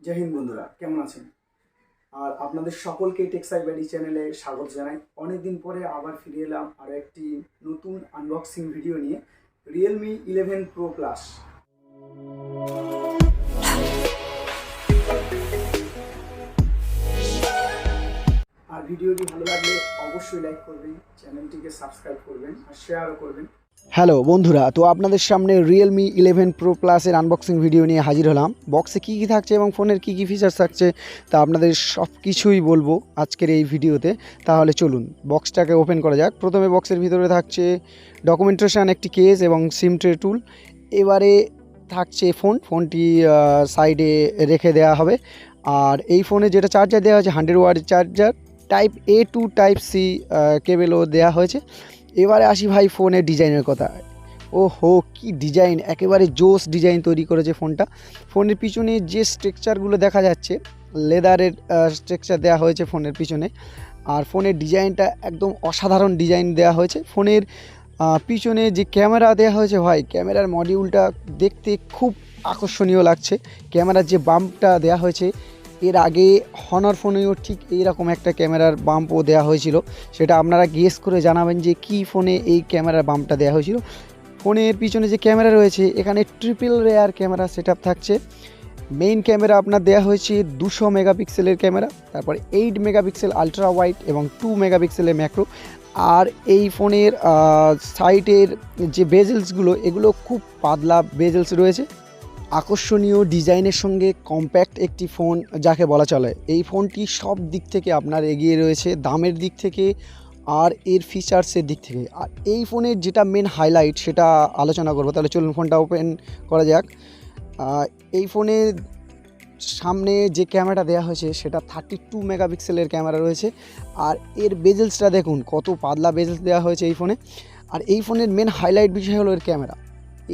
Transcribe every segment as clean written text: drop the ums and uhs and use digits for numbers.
জয় হিন্দ বন্ধুরা, কেমন আছেন? আর আপনাদের সকলকে টেক্সসাই চ্যানেলে স্বাগত জানাই। অনেকদিন পরে আবার ফিরে এলাম আরও একটি নতুন আনবক্সিং ভিডিও নিয়ে, রিয়েলমি 11 প্রো প্লাস। আর ভিডিওটি ভালো লাগলে অবশ্যই লাইক করবেন, চ্যানেলটিকে সাবস্ক্রাইব করবেন আর শেয়ারও করবেন। হ্যালো বন্ধুরা, তো আপনাদের সামনে রিয়েলমি 11 প্রো প্লাসের আনবক্সিং ভিডিও নিয়ে হাজির হলাম। বক্সে কী কী থাকছে এবং ফোনের কী কী ফিচার্স থাকছে তা আপনাদের সব কিছুই বলবো আজকের এই ভিডিওতে। তাহলে চলুন বক্সটাকে ওপেন করা যাক। প্রথমে বক্সের ভিতরে থাকছে ডকুমেন্টেশন, একটি কেস এবং সিম ট্রে টুল। এবারে থাকছে ফোনটি সাইডে রেখে দেওয়া হবে। আর এই ফোনে যেটা চার্জার দেওয়া হয়েছে 100 watt charger, type A to type C কেবেলও দেওয়া হয়েছে। এবারে আসি ভাই ফোনের ডিজাইনের কথা। ও হো, কি ডিজাইন! একেবারে জোস ডিজাইন তৈরি করেছে ফোনটা। ফোনের পিছনে যে স্ট্রাকচারগুলো দেখা যাচ্ছে, লেদারের স্ট্রাকচার দেওয়া হয়েছে ফোনের পিছনে। আর ফোনের ডিজাইনটা একদম অসাধারণ ডিজাইন দেওয়া হয়েছে। ফোনের পিছনে যে ক্যামেরা দেওয়া হয়েছে ভাই, ক্যামেরার মডিউলটা দেখতে খুব আকর্ষণীয় লাগছে। ক্যামেরার যে বাম্পটা দেওয়া হয়েছে, এর আগে হনার ফোনেও ঠিক এইরকম একটা ক্যামেরার বাম্পও দেওয়া হয়েছিল। সেটা আপনারা গেস করে জানাবেন যে কী ফোনে এই ক্যামেরার বাম্পটা দেওয়া হয়েছিল। ফোনের পিছনে যে ক্যামেরা রয়েছে, এখানে ট্রিপল রেয়ার ক্যামেরা সেটআপ থাকছে। মেইন ক্যামেরা আপনার দেওয়া হয়েছে 200 মেগাপিক্সেলের ক্যামেরা, তারপরে 8 মেগাপিক্সেল আলট্রা ওয়াইড এবং 2 মেগাপিক্সেলের ম্যাক্রো। আর এই ফোনের সাইডের যে বেজেলসগুলো, এগুলো খুব পাতলা বেজেলস রয়েছে। আকর্ষণীয় ডিজাইনের সঙ্গে কম্প্যাক্ট একটি ফোন যাকে বলা চলে। এই ফোনটি সব দিক থেকে আপনার এগিয়ে রয়েছে, দামের দিক থেকে আর এর ফিচার্সের দিক থেকে। আর এই ফোনের যেটা মেন হাইলাইট সেটা আলোচনা করবো। তাহলে চলুন ফোনটা ওপেন করা যাক। এই ফোনের সামনে যে ক্যামেরাটা দেওয়া হয়েছে সেটা 32 মেগাপিক্সেলের ক্যামেরা রয়েছে। আর এর বেজেলসটা দেখুন, কত পাতলা বেজেলস দেওয়া হয়েছে এই ফোনে। আর এই ফোনের মেন হাইলাইট বিষয় হলো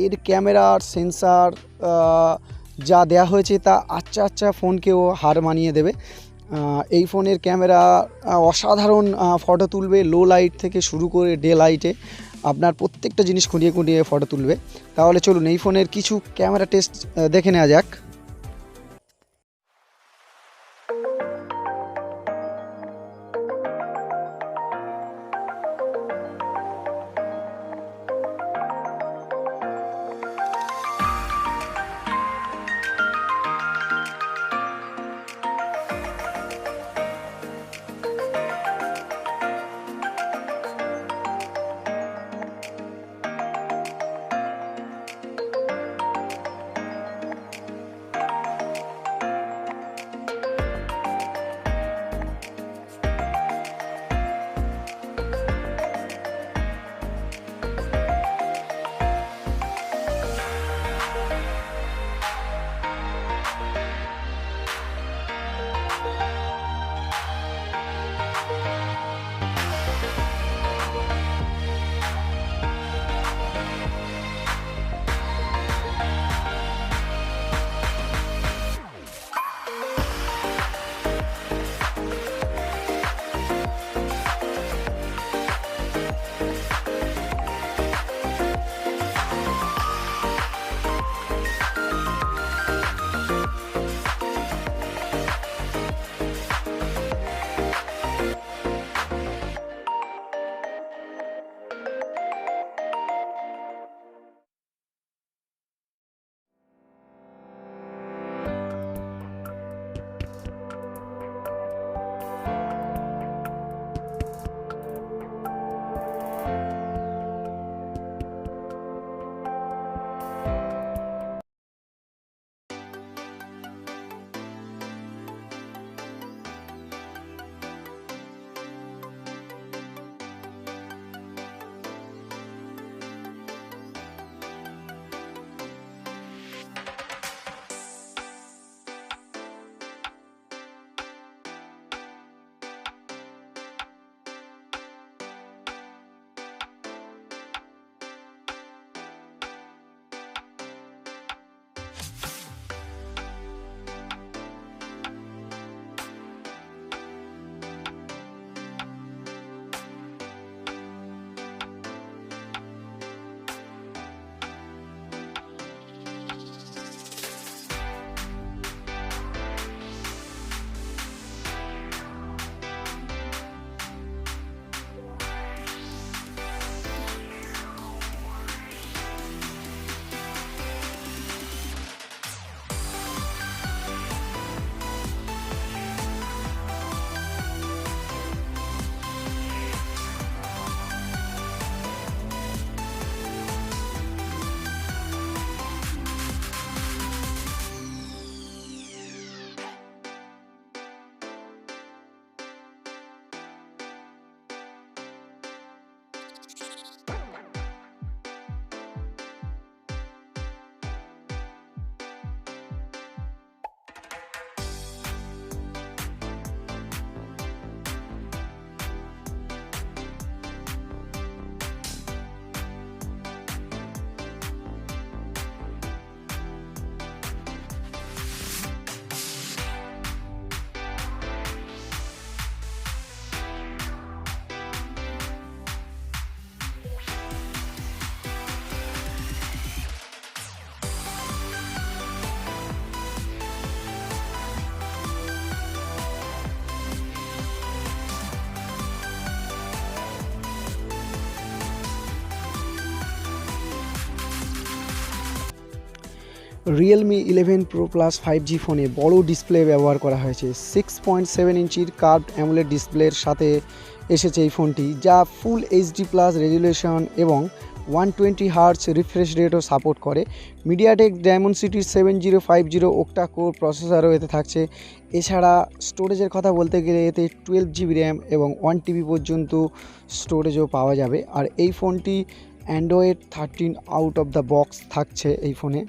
এর ক্যামেরার সেন্সার যা দেওয়া হয়েছে তা আচ্ছা ফোনকেও হার মানিয়ে দেবে। এই ফোনের ক্যামেরা অসাধারণ ফটো তুলবে, লো লাইট থেকে শুরু করে ডে লাইটে আপনার প্রত্যেকটা জিনিস খুঁটিয়ে ফটো তুলবে। তাহলে চলুন এই ফোনের কিছু ক্যামেরা টেস্ট দেখে নেওয়া যাক। Realme 11 Pro Plus 5G ফোনে বড় ডিসপ্লে ব্যবহার করা হয়েছে। 6.7 ইঞ্চির কার্ভড অ্যামোলেড ডিসপ্লের সাথে এসেছে এই ফোনটি, যা ফুল এইচডি প্লাস রেজুলেশন এবং 120 হার্টজ রিফ্রেশ রেটও সাপোর্ট করে। মিডিয়াটেক ডায়মন্ডসিটির 7050 ওক্টা কোর প্রসেসরও এতে থাকছে। এছাড়া স্টোরেজের কথা বলতে গেলে এতে 12GB র্যাম এবং 1TB পর্যন্ত স্টোরেজও পাওয়া যাবে। আর এই ফোনটি Android 13 out of the box থাকছে এই ফোনে।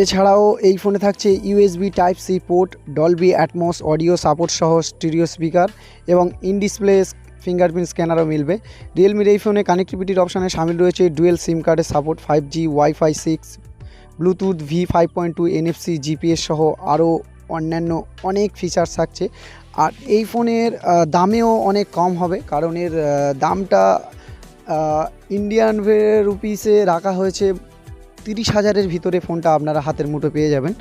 এছাড়াও এই ফোনে থাকছে USB type C port, Dolby Atmos audio support সহ স্টিরিও স্পিকার এবং ইন ডিসপ্লে ফিঙ্গারপ্রিন্ট স্ক্যানারও মিলবে। রিয়েলমির এই ফোনে কানেক্টিভিটির অপশানে সামিল রয়েছে ডুয়েল সিম কার্ডের support, 5G, wifi 6, Bluetooth V5.2, NFC, GPS সহ আরও অন্যান্য অনেক ফিচার্স থাকছে। আর এই ফোনের দামেও অনেক কম হবে, কারণ এর দামটা ইন্ডিয়ান রুপিসে রাখা হয়েছে 30,000-এর ভিতরে। ফোনটা আপনারা হাতের মুঠো পেয়ে যাবেন।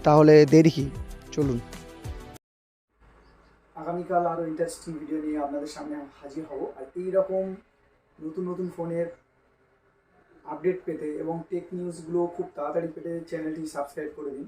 তাহলে দেরি কি, চলুন। আগামীকাল আরও ইন্টারেস্টিং ভিডিও নিয়ে আপনাদের সামনে হাজির হব। আর এইরকম নতুন নতুন ফোনের আপডেট পেতে এবং টেক নিউজগুলো খুব তাড়াতাড়ি পেতে চ্যানেলটি সাবস্ক্রাইব করে দিন।